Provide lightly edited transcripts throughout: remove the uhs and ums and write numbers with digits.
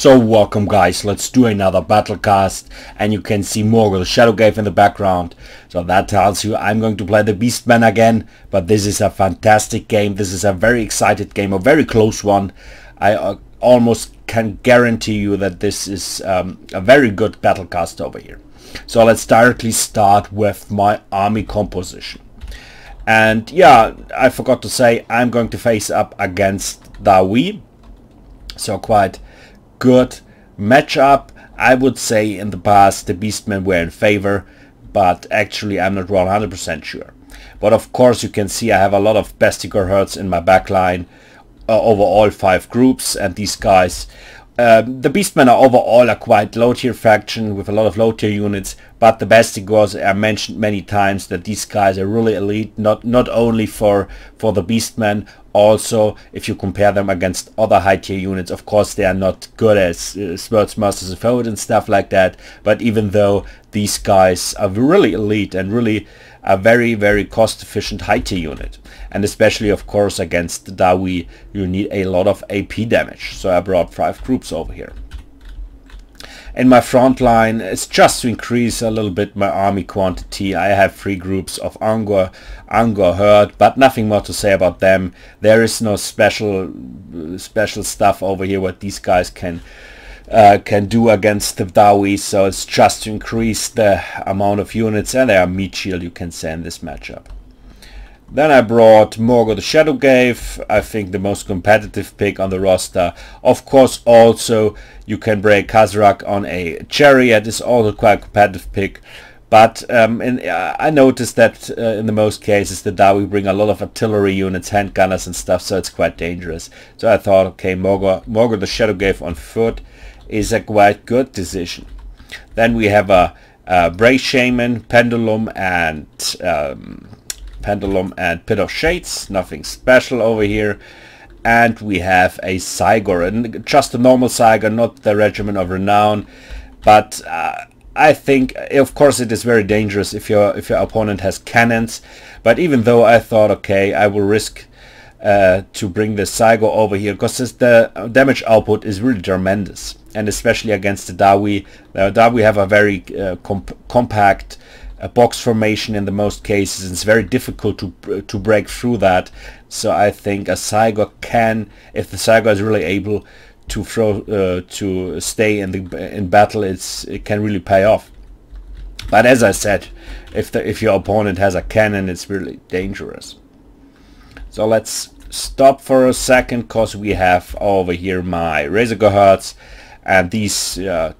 So welcome guys, let's do another battle cast, and you can see Morgul the Shadow Cave in the background. So that tells you I'm going to play the Beastmen again, but this is a fantastic game. This is a very excited game, a very close one. I almost can guarantee you that this is a very good battle cast over here. So let's directly start with my army composition. And yeah, I forgot to say I'm going to face up against Dawi. So quite good matchup. I would say in the past the Beastmen were in favor, but actually I'm not 100% sure. But of course you can see I have a lot of Bestiger herds in my backline over all 5 groups, and these guys, the Beastmen are overall a quite low tier faction with a lot of low tier units, but the Bestigers, I mentioned many times that these guys are really elite, not only for the Beastmen, also if you compare them against other high tier units. Of course they are not good as Swordsmasters of Odin and stuff like that, but even though these guys are really elite and really a very cost efficient high tier unit, and especially of course against Dawi you need a lot of AP damage. So I brought 5 groups over here. In my front line, it's just to increase a little bit my army quantity. I have 3 groups of Angor herd, but nothing more to say about them. There is no special stuff over here what these guys can do against the Dawi. So it's just to increase the amount of units, and they are meat shield, you can say, in this matchup. Then I brought Morgul the Shadow Cave, I think the most competitive pick on the roster. Of course also you can break Khazrak on a chariot, is also quite a competitive pick. But I noticed that in the most cases the Dawi bring a lot of artillery units, handgunners and stuff, so it's quite dangerous. So I thought, okay, Morgul the Shadow Cave on foot is a quite good decision. Then we have a Bray Shaman, Pendulum and Pit of Shades, nothing special over here. And we have a Cygor, and just a normal Cygor, not the Regiment of Renown. But I think, of course, it is very dangerous if your opponent has cannons. But even though I thought, okay, I will risk to bring the Cygor over here, because the damage output is really tremendous, and especially against the Dawi. The Dawi have a very compact box formation in the most cases. It's very difficult to break through that. So I think a Cygor can, if the Cygor is really able to to stay in battle, it can really pay off. But as I said, if your opponent has a cannon, it's really dangerous. So let's stop for a second, because we have over here my Razor herds. And these pigs are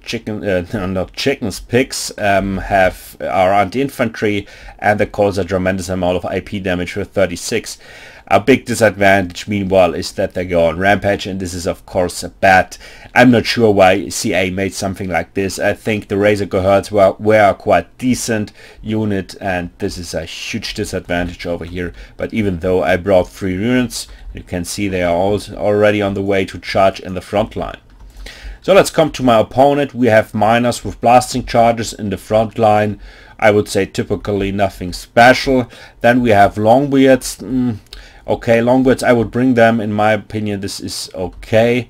anti-infantry, and they cause a tremendous amount of IP damage with 36. A big disadvantage, meanwhile, is that they go on rampage, and this is of course bad. I'm not sure why CA made something like this. I think the Razor herds were a quite decent unit, and this is a huge disadvantage over here. But even though I brought 3 units, you can see they are already on the way to charge in the front line. So let's come to my opponent. We have miners with blasting charges in the front line. I would say typically nothing special. Then we have longbeards. Okay, longbeards, I would bring them. In my opinion, this is okay.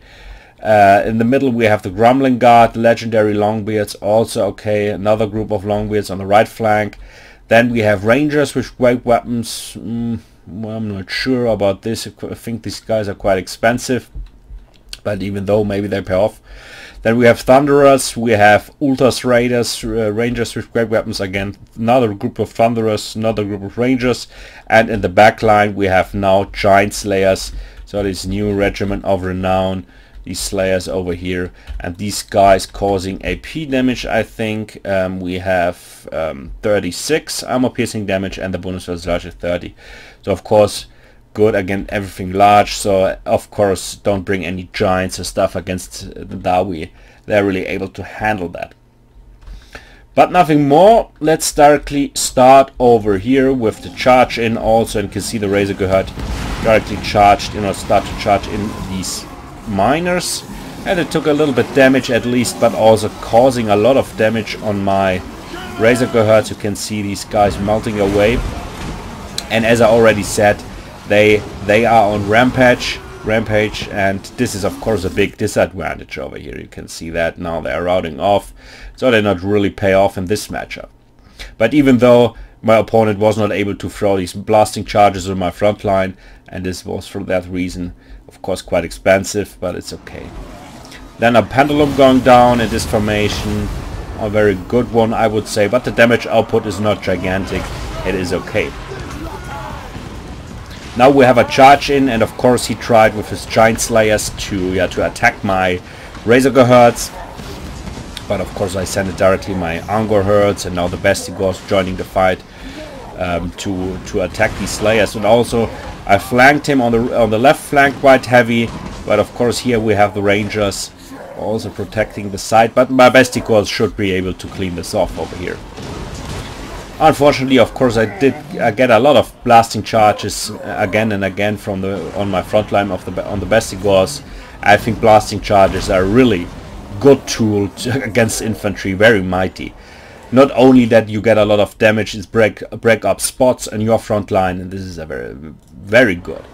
In the middle we have the Grumbling Guard, legendary longbeards, also okay. Another group of longbeards on the right flank. Then we have rangers with great weapons. Well, I'm not sure about this. I think these guys are quite expensive, but even though maybe they pay off. Then we have Thunderers, we have Ultras Raiders, Rangers with great weapons, again another group of Thunderers, another group of Rangers, and in the back line we have now Giant Slayers, so this new Regiment of Renown, these Slayers over here, and these guys causing AP damage. I think we have 36 armor piercing damage, and the bonus was large at 30. So of course good against everything large, so of course don't bring any giants or stuff against the Dawi. They're really able to handle that. But nothing more. Let's directly start over here with the charge in also, and you can see the Razor herd directly charged, start to charge in these miners, and it took a little bit damage at least, but also causing a lot of damage on my Razor herds. You can see these guys melting away, and as I already said, they are on rampage. Rampage, and this is of course a big disadvantage over here. You can see that now they're routing off, so they not really pay off in this matchup. But even though my opponent was not able to throw these blasting charges on my front line, and this was for that reason of course quite expensive, but it's okay. Then a pendulum going down in this formation, a very good one I would say, but the damage output is not gigantic, it is okay. Now we have a charge in, and of course he tried with his Giant Slayers to attack my Razor Herds. But of course I sent it directly my Angor Herds, and now the Bestigors joining the fight to attack these Slayers. And also I flanked him on the left flank quite heavy, but of course here we have the Rangers also protecting the side. But my Bestigors should be able to clean this off over here. Unfortunately, of course, I get a lot of blasting charges again and again from on my front line on the Bestigors. I think blasting charges are a really good tool against infantry, very mighty. Not only that you get a lot of damage, it's break up spots on your front line, and this is a very good.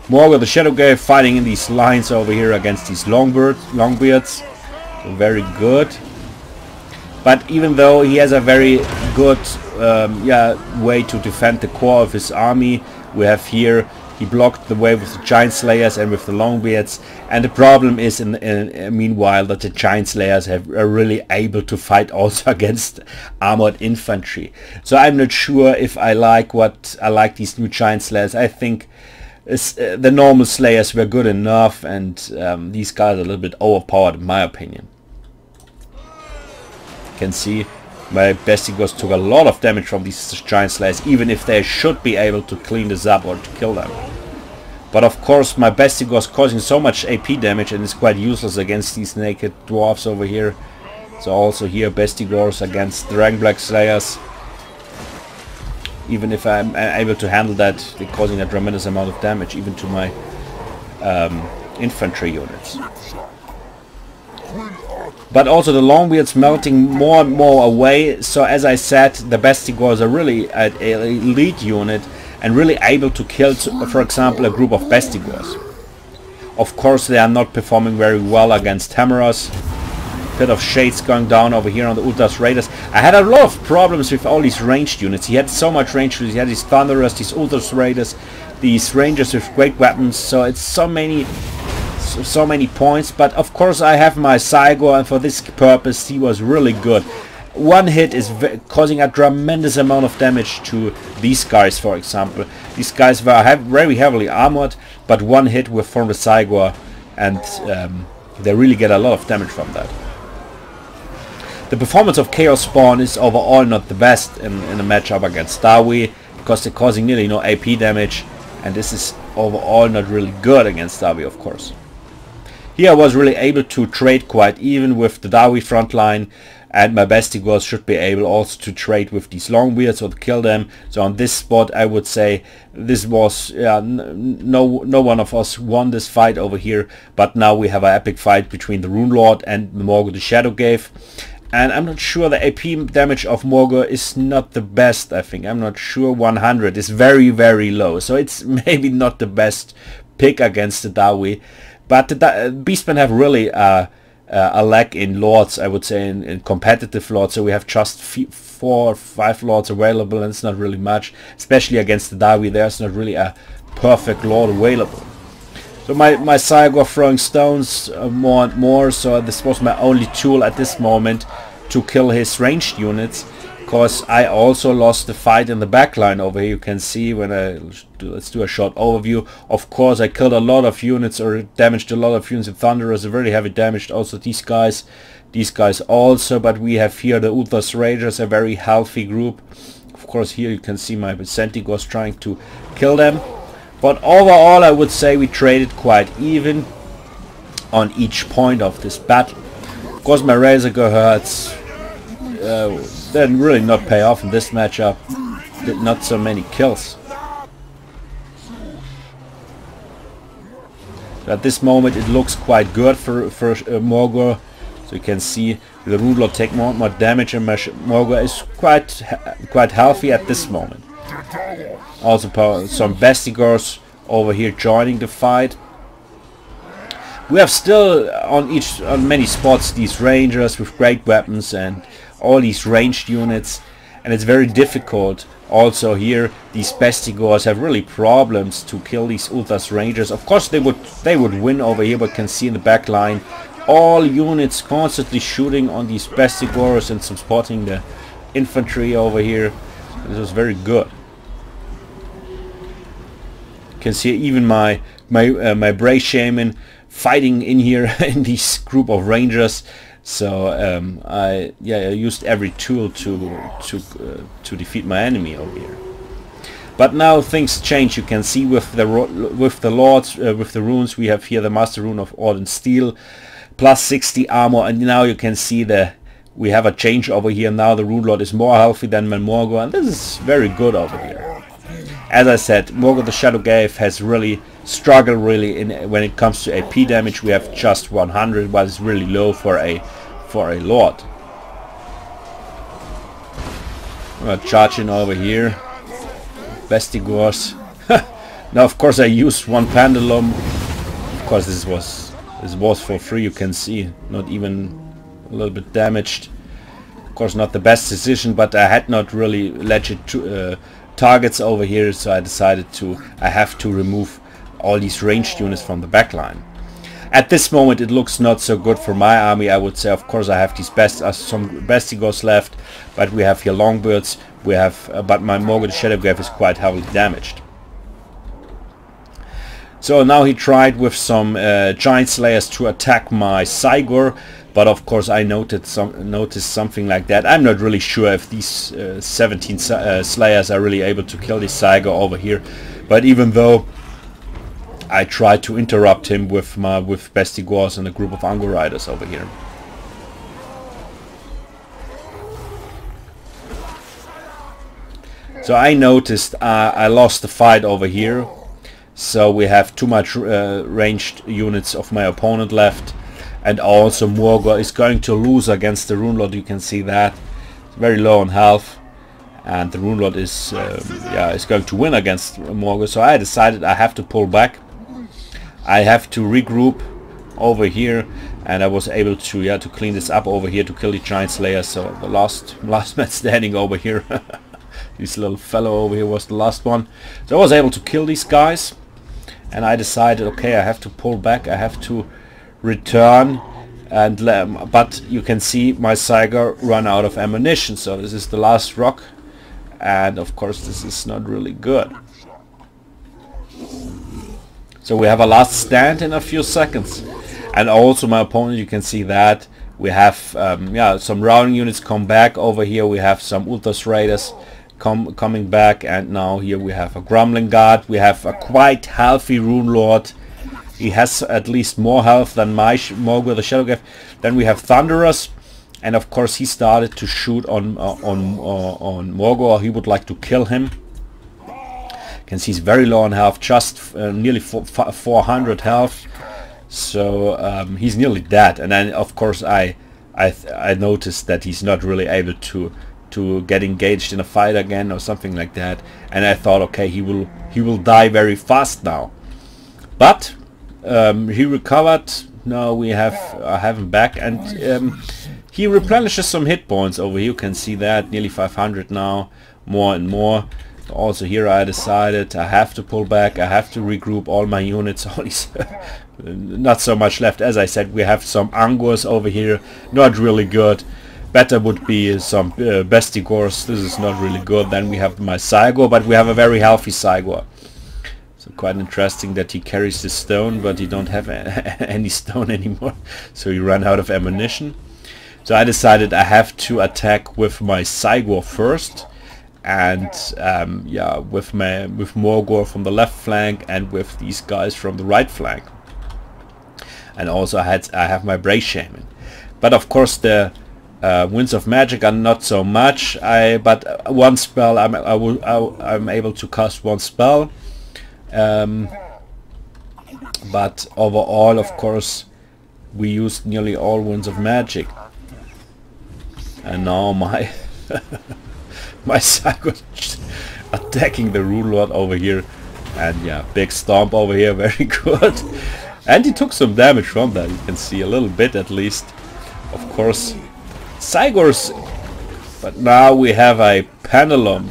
More with the Shadowgate fighting in these lines over here against these Longbeards, so very good. But even though he has a very good way to defend the core of his army, we have here, he blocked the way with the Giant Slayers and with the Longbeards. And the problem is, meanwhile, that the Giant Slayers are really able to fight also against armored infantry. So I'm not sure if I like these new Giant Slayers. I think the normal Slayers were good enough, and these guys are a little bit overpowered in my opinion. Can see my Bestigors took a lot of damage from these Giant Slayers, even if they should be able to clean this up or to kill them. But of course my Bestigors causing so much AP damage, and it's quite useless against these naked dwarfs over here. So also here Bestigors against Dragon Black Slayers. Even if I'm able to handle that, they're causing a tremendous amount of damage even to my infantry units. But also the Longbeards melting more and more away. So as I said, the Bestigors are really an elite unit and really able to kill, for example, a group of Bestigors. Of course they are not performing very well against Hammerers. Bit of shades going down over here on the Ultras Raiders. I had a lot of problems with all these ranged units. He had so much range units. He had these Thunderers, these Ultras Raiders, these Rangers with great weapons. So it's so many points. But of course I have my Cygor, and for this purpose he was really good. One hit is causing a tremendous amount of damage to these guys, for example. These guys were very heavily armored, but one hit from the Cygor, and they really get a lot of damage from that. The performance of Chaos Spawn is overall not the best in a matchup against Dawi, because they're causing nearly no AP damage, and this is overall not really good against Dawi, of course. Here I was really able to trade quite even with the Dawi front line, and my Bestigors should be able also to trade with these Longbeards or to kill them. So on this spot I would say this was no one of us won this fight over here, but now we have an epic fight between the Rune Lord and Morgul the Shadowgave. And I'm not sure the AP damage of Morgul is not the best, I think. I'm not sure. 100 is very, very low. So it's maybe not the best pick against the Dawi. But the Beastmen have really a lack in Lords, I would say, in competitive Lords. So we have just 4 or 5 Lords available, and it's not really much. Especially against the Dawi, there's not really a perfect Lord available. So my Cygor throwing stones more and more, so this was my only tool at this moment to kill his ranged units, because I also lost the fight in the backline over here. You can see when let's do a short overview. Of course I killed a lot of units or damaged a lot of units. The Thunderers are very heavy damaged, also these guys also, but we have here the Ultras Rangers, a very healthy group. Of course here you can see my Centigors trying to kill them. But overall I would say we traded quite even on each point of this battle. Of course my Razor Herds didn't really not pay off in this matchup. Did not so many kills. So at this moment it looks quite good for Morgul. So you can see the Rune Lord take more and more damage, and Morgul is quite healthy at this moment. Also some Bestigors over here joining the fight. We have still on many spots these rangers with great weapons and all these ranged units, and it's very difficult. Also here these Bestigors have really problems to kill these Ulthas rangers. Of course they would win over here, but can see in the back line all units constantly shooting on these Bestigors and supporting the infantry over here. This was very good. You can see even my Bray Shaman fighting in here in this group of rangers. So I used every tool to defeat my enemy over here. But now things change. You can see with the lords, with the runes, we have here the Master Rune of Ord and Steel, plus 60 armor, and now you can see we have a change over here. Now the Rune Lord is more healthy than Morgor, and this is very good over here. As I said, Morgor the Shadowgave has really struggled when it comes to AP damage. We have just 100, but it's really low for a Lord. I'm gonna charge in over here. Bestigors. Now of course I used one pendulum. Of course this was for free. You can see not even a little bit damaged. Of course not the best decision, but I had not really legit targets over here, so I decided I have to remove all these ranged units from the back line. At this moment it looks not so good for my army, I would say. Of course I have these some Bestigors left, but we have here Longbirds. We have, but my Morgor the Shadowgrave is quite heavily damaged. So now he tried with some Giant Slayers to attack my Cygor, but of course I noticed something like that. I'm not really sure if these 17 Slayers are really able to kill this Cygor over here, but even though I tried to interrupt him with Bestigors and a group of Angur Riders over here. So I noticed I lost the fight over here. So we have too much ranged units of my opponent left, and also Morgor is going to lose against the Rune Lord. You can see that it's very low on health, and the Rune Lord is going to win against Morgor. So I decided I have to pull back. I have to regroup over here, and I was able to clean this up over here to kill the Giant Slayer. So the last man standing over here, this little fellow over here was the last one. So I was able to kill these guys, and I decided, okay, I have to pull back. I have to return, and but you can see my Cygor run out of ammunition. So this is the last rock, and of course this is not really good. So we have a last stand in a few seconds, and also my opponent, you can see that we have some routing units come back over here. We have some Ulthas Raiders coming back, and now here we have a Grumbling Guard. We have a quite healthy Rune Lord. He has at least more health than my Morgor the Shadowgrave. Then we have Thunderers, and of course he started to shoot on Morgor. He would like to kill him. You can see he's very low on health, just nearly 400 health. So he's nearly dead. And then of course I noticed that he's not really able to get engaged in a fight again or something like that, and I thought, okay, he will die very fast now. But he recovered. Now I have him back, and he replenishes some hit points over here. You can see that nearly 500 now, more and more. Also here I decided I have to pull back. I have to regroup all my units. Only not so much left. As I said, we have some Angurs over here, not really good. Better would be some Bestigors. This is not really good. Then we have my Cygor, but we have a very healthy Cygor. So quite interesting that he carries the stone, but he don't have any stone anymore. So he ran out of ammunition. So I decided I have to attack with my Cygor first, and with Morgor from the left flank, and with these guys from the right flank. And also I have my Bray Shaman. But of course the Winds of Magic are not so much. But one spell I'm able to cast one spell. But overall, of course, we used nearly all Winds of Magic. And now my my Cygor attacking the Rune Lord over here. And yeah, big stomp over here, very good. And he took some damage from that, you can see a little bit at least. Of course, Cygors. But now we have a Pendulum.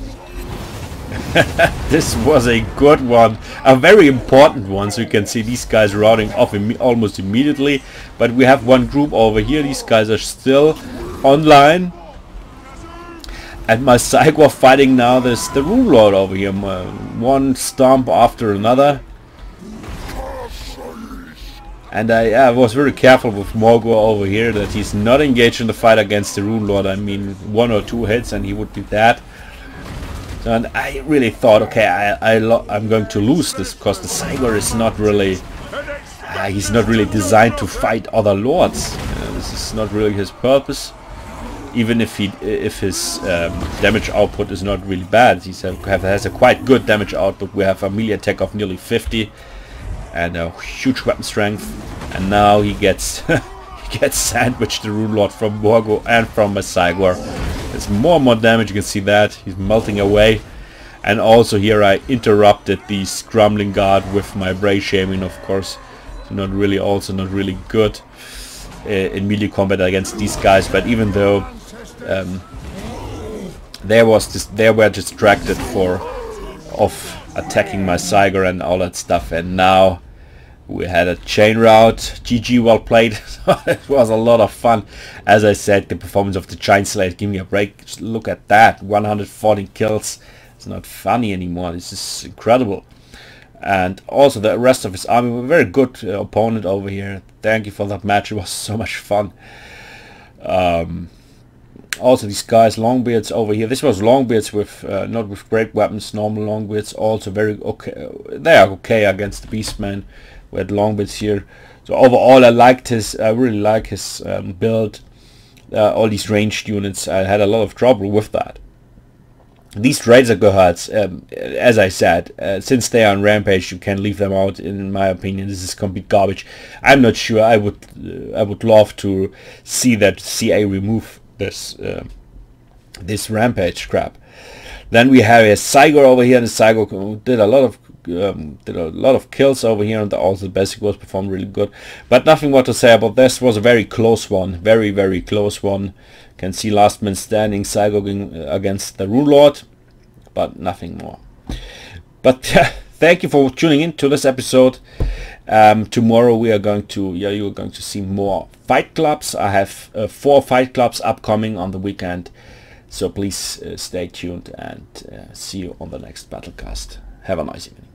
This was a good one, a very important one. So you can see these guys routing off almost immediately. But we have one group over here, these guys are still online. And my Cygor fighting now this the Rune Lord over here, one stomp after another. And I was very careful with Morgul over here that he's not engaged in the fight against the Rune Lord. I mean, 1 or 2 hits and he would be dead. So, and I really thought, okay, I'm going to lose this because the Cygor is not really, he's not really designed to fight other lords. This is not really his purpose. Even if his damage output is not really bad, he has a quite good damage output. We have a melee attack of nearly 50 and a huge weapon strength. And now he gets he gets sandwiched, the Rune Lord, from Morgul and from a Cygor. There's more and more damage. You can see that he's melting away. And also here I interrupted the Scrumbling Guard with my Bray Shaming, of course. So not really good in melee combat against these guys. But even though they were distracted of attacking my Cygor and all that stuff, and now we had a chain route. GG, well played. It was a lot of fun. As I said, the performance of the Giant Slayer, give me a break. Just look at that, 140 kills. It's not funny anymore. This is incredible. And also the rest of his army were a very good opponent over here. Thank you for that match. It was so much fun. Also these guys, Longbeards over here. This was Longbeards with not with great weapons, normal Longbeards. Also very okay. They are okay against the Beastmen. We had Longbeards here. So overall, I really like his build. All these ranged units, I had a lot of trouble with that. These Razor Gohards, as I said, since they are on Rampage, you can leave them out. In my opinion, this is complete garbage. I'm not sure. I would love to see that CA remove this this Rampage crap. Then we have a Cygor over here, and the Cygor did a lot of kills over here, and also the basic was performed really good. But nothing more to say about this. Was a very close one, very close one. Can see last man standing, Cygor against the Rune Lord, but nothing more. But thank you for tuning in to this episode. Tomorrow we are going to, you are going to see more fight clubs. I have 4 fight clubs upcoming on the weekend, so please stay tuned and see you on the next Battlecast. Have a nice evening.